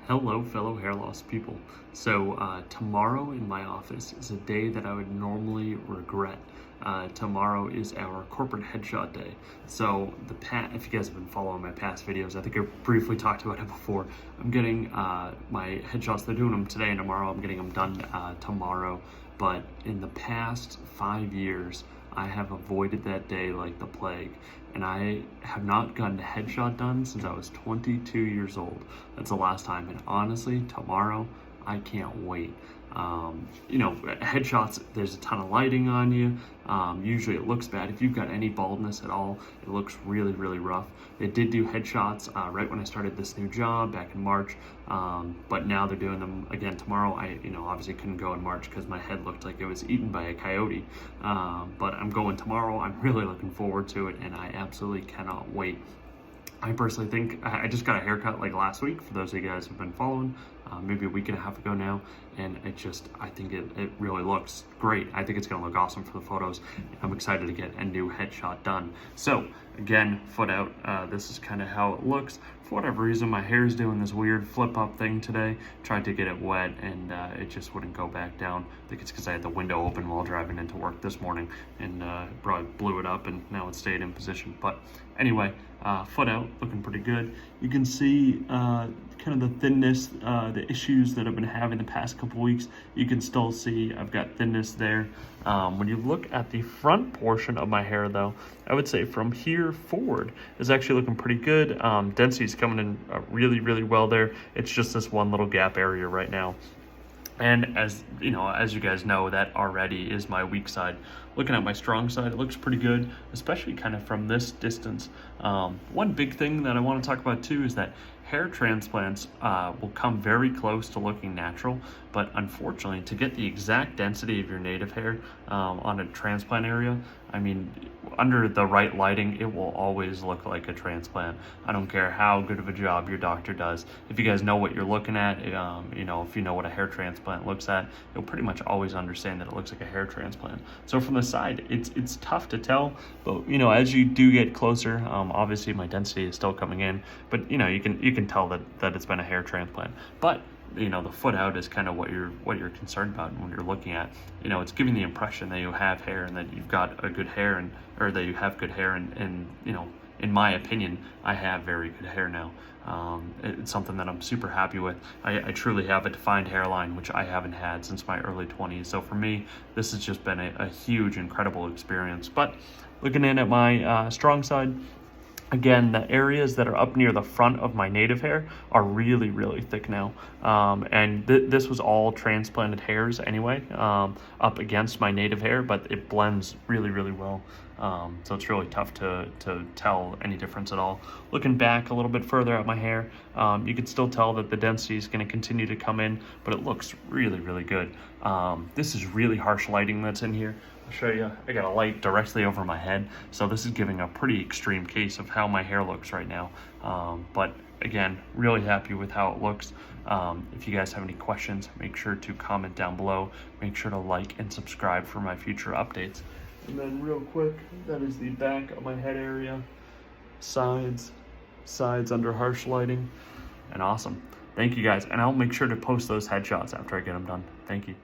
Hello, fellow hair loss people. So tomorrow in my office is a day that I would normally regret. Tomorrow is our corporate headshot day. So if you guys have been following my past videos, I think I briefly talked about it before. I'm getting my headshots. They're doing them today and tomorrow. I'm getting them done tomorrow. But in the past 5 years, I have avoided that day like the plague, and I have not gotten a headshot done since I was 22 years old. That's the last time, and honestly, tomorrow, I can't wait. Headshots, there's a ton of lighting on you. Usually it looks bad. If you've got any baldness at all, it looks really, really rough. They did do headshots right when I started this new job back in March, but now they're doing them again tomorrow. I obviously couldn't go in March because my head looked like it was eaten by a coyote, but I'm going tomorrow. I'm really looking forward to it, and I absolutely cannot wait. I personally think I just got a haircut like last week, for those of you guys who've been following, maybe a week and a half ago now, and I think it really looks great. I think it's gonna look awesome for the photos. I'm excited to get a new headshot done. So again, foot out, this is kind of how it looks. For whatever reason, my hair is doing this weird flip up thing today. Tried to get it wet and it just wouldn't go back down. I think it's because I had the window open while driving into work this morning, and probably blew it up, and now it stayed in position. But anyway, foot out, looking pretty good. You can see kind of the thinness, the issues that I've been having the past couple weeks. You can still see I've got thinness there. When you look at the front portion of my hair though, I would say from here forward is actually looking pretty good. Density's coming in really, really well there. It's just this one little gap area right now. And as you guys know, that already is my weak side. Looking at my strong side, it looks pretty good, especially kind of from this distance. One big thing that I want to talk about too is that hair transplants will come very close to looking natural, but unfortunately, to get the exact density of your native hair on a transplant area, I mean, under the right lighting, it will always look like a transplant. I don't care how good of a job your doctor does. If you guys know what you're looking at, if you know what a hair transplant looks at, you'll pretty much always understand that it looks like a hair transplant. So from the side, it's tough to tell, but as you do get closer, obviously my density is still coming in, but you can tell that it's been a hair transplant. But the foot out is kind of what you're concerned about when you're looking at. It's giving the impression that you have hair and that you've got a good hair, or that you have good hair, and in my opinion, I have very good hair now. It's something that I'm super happy with. I truly have a defined hairline, which I haven't had since my early 20s. So for me, this has just been a huge, incredible experience. But looking in at my strong side, again, the areas that are up near the front of my native hair are really, really thick now. And this was all transplanted hairs anyway, up against my native hair, but it blends really, really well. So it's really tough to tell any difference at all. Looking back a little bit further at my hair, you can still tell that the density is going to continue to come in, but it looks really, really good. This is really harsh lighting that's in here. I'll show you. I got a light directly over my head, so this is giving a pretty extreme case of how my hair looks right now. But again, really happy with how it looks. If you guys have any questions, make sure to comment down below. Make sure to like and subscribe for my future updates. And then real quick, that is the back of my head area, sides under harsh lighting, and awesome. Thank you guys, and I'll make sure to post those headshots after I get them done. Thank you.